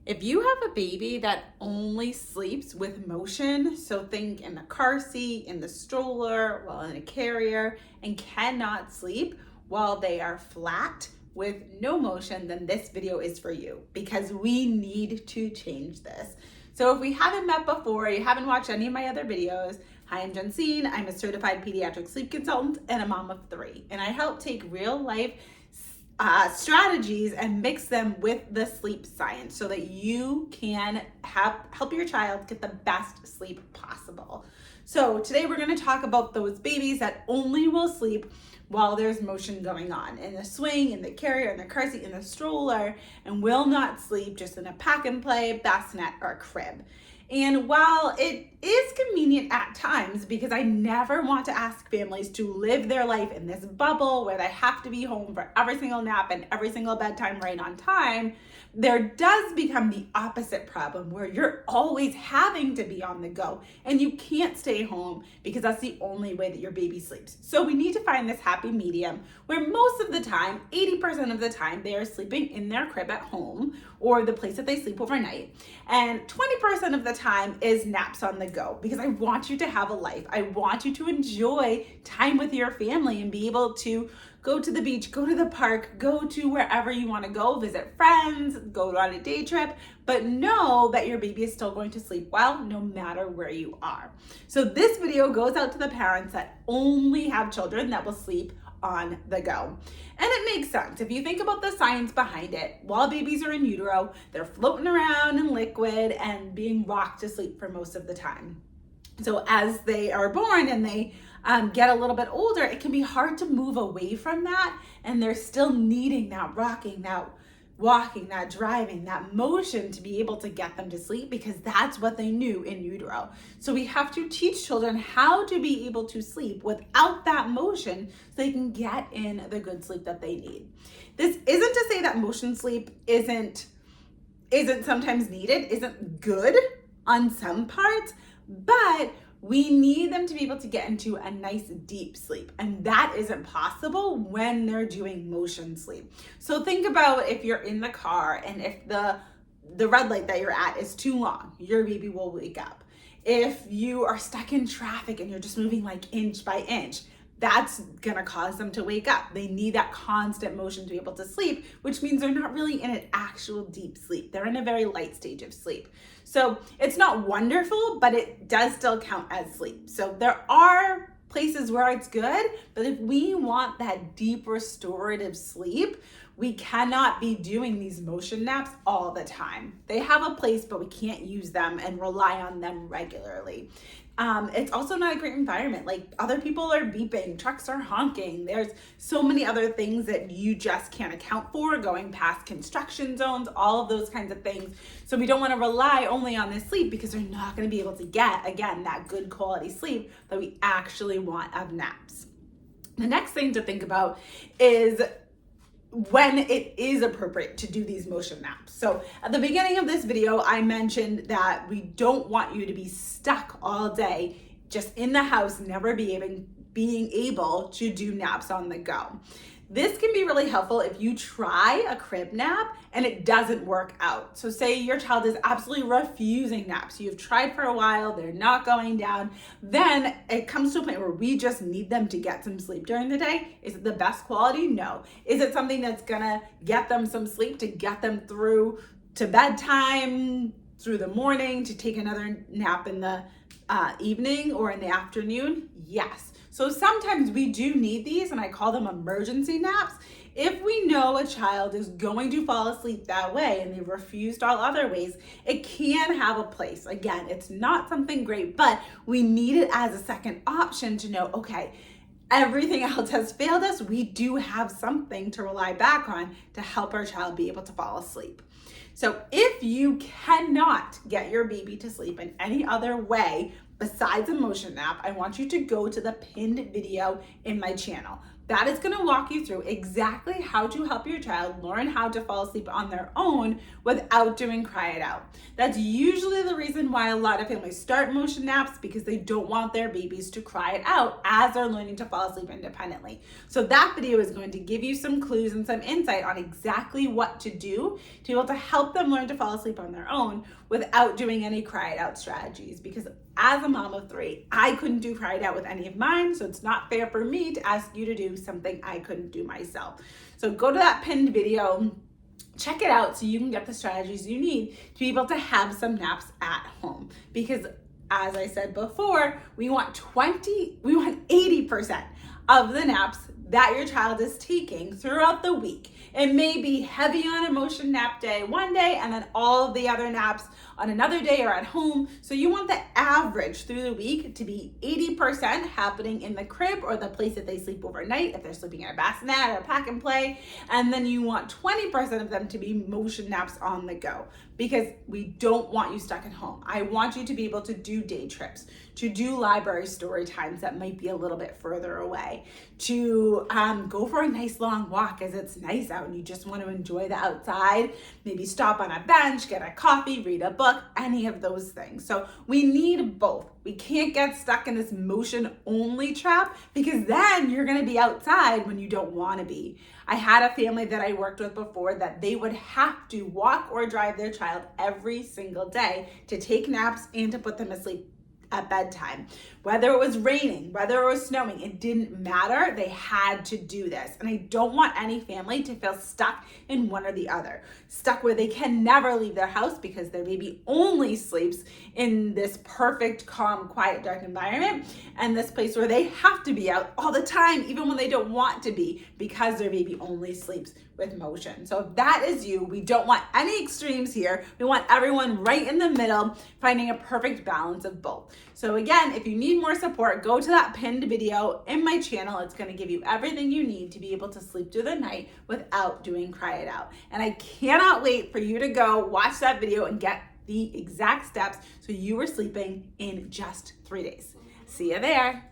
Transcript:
If you have a baby that only sleeps with motion, so think in the car seat, in the stroller, while in a carrier, and cannot sleep while they are flat with no motion, then this video is for you because we need to change this. So if we haven't met before, you haven't watched any of my other videos, hi, I'm Jensine. I'm a certified pediatric sleep consultant and a mom of 3. And I help take real life strategies and mix them with the sleep science so that you can help your child get the best sleep possible. So today we're going to talk about those babies that only will sleep while there's motion going on in the swing, in the carrier, in the car seat, in the stroller, and will not sleep just in a pack and play, bassinet, or crib. And while it is convenient at times, because I never want to ask families to live their life in this bubble where they have to be home for every single nap and every single bedtime right on time, there does become the opposite problem where you're always having to be on the go and you can't stay home because that's the only way that your baby sleeps. So we need to find this happy medium where most of the time, 80% of the time, they are sleeping in their crib at home or the place that they sleep overnight. And 20% of the time is naps on the go because I want you to have a life. I want you to enjoy time with your family and be able to go to the beach, go to the park, go to wherever you want to go, visit friends, go on a day trip, but know that your baby is still going to sleep well no matter where you are. So this video goes out to the parents that only have children that will sleep on the go. And it makes sense. If you think about the science behind it, while babies are in utero, they're floating around in liquid and being rocked to sleep for most of the time. So as they are born and they get a little bit older, it can be hard to move away from that. And they're still needing that rocking, that walking, that driving, that motion to be able to get them to sleep because that's what they knew in utero. So we have to teach children how to be able to sleep without that motion so they can get in the good sleep that they need. This isn't to say that motion sleep isn't sometimes needed, isn't good on some parts, but we need them to be able to get into a nice deep sleep. And that isn't possible when they're doing motion sleep. So think about if you're in the car and if the red light that you're at is too long, your baby will wake up. If you are stuck in traffic and you're just moving like inch by inch, that's gonna cause them to wake up. They need that constant motion to be able to sleep, which means they're not really in an actual deep sleep. They're in a very light stage of sleep. So it's not wonderful, but it does still count as sleep. So there are places where it's good, but if we want that deep restorative sleep, we cannot be doing these motion naps all the time. They have a place, but we can't use them and rely on them regularly. It's also not a great environment. Like other people are beeping, trucks are honking. There's so many other things that you just can't account for going past construction zones, all of those kinds of things. So we don't want to rely only on this sleep because they're not going to be able to get, again, that good quality sleep that we actually want of naps. The next thing to think about is when it is appropriate to do these motion naps. So at the beginning of this video, I mentioned that we don't want you to be stuck all day just in the house, never being able to do naps on the go. This can be really helpful if you try a crib nap and it doesn't work out. So say your child is absolutely refusing naps. You've tried for a while, they're not going down. Then it comes to a point where we just need them to get some sleep during the day. Is it the best quality? No. Is it something that's gonna get them some sleep to get them through to bedtime, through the morning, to take another nap in the evening or in the afternoon? Yes. So sometimes we do need these, and I call them emergency naps. If we know a child is going to fall asleep that way and they've refused all other ways, it can have a place. Again, it's not something great, but we need it as a second option to know, okay, everything else has failed us. We do have something to rely back on to help our child be able to fall asleep. So if you cannot get your baby to sleep in any other way besides a motion nap, I want you to go to the pinned video in my channel. That is going to walk you through exactly how to help your child learn how to fall asleep on their own without doing cry it out. That's usually the reason why a lot of families start motion naps, because they don't want their babies to cry it out as they're learning to fall asleep independently. So that video is going to give you some clues and some insight on exactly what to do to be able to help them learn to fall asleep on their own without doing any cry it out strategies. Because as a mom of 3, I couldn't do cry it out with any of mine, so it's not fair for me to ask you to do something I couldn't do myself. So go to that pinned video, check it out so you can get the strategies you need to be able to have some naps at home. Because as I said before, we want 80% of the naps that your child is taking throughout the week. It may be heavy on a motion nap day one day and then all of the other naps on another day or at home. So you want the average through the week to be 80% happening in the crib or the place that they sleep overnight, if they're sleeping in a bassinet or a pack and play. And then you want 20% of them to be motion naps on the go, because we don't want you stuck at home. I want you to be able to do day trips, to do library story times that might be a little bit further away, to go for a nice long walk as it's nice out and you just want to enjoy the outside, maybe stop on a bench, get a coffee, read a book, any of those things. So we need both. We can't get stuck in this motion only trap, because then you're going to be outside when you don't want to be. I had a family that I worked with before that they would have to walk or drive their child every single day to take naps and to put them asleep at bedtime. Whether it was raining, whether it was snowing, it didn't matter. They had to do this. And I don't want any family to feel stuck in one or the other. Stuck where they can never leave their house because their baby only sleeps in this perfect, calm, quiet, dark environment, and this place where they have to be out all the time, even when they don't want to be, because their baby only sleeps with motion. So if that is you, we don't want any extremes here. We want everyone right in the middle, finding a perfect balance of both. So again, if you need more support, go to that pinned video in my channel. It's going to give you everything you need to be able to sleep through the night without doing cry it out. And I cannot wait for you to go watch that video and get the exact steps so you are sleeping in just 3 days. See you there.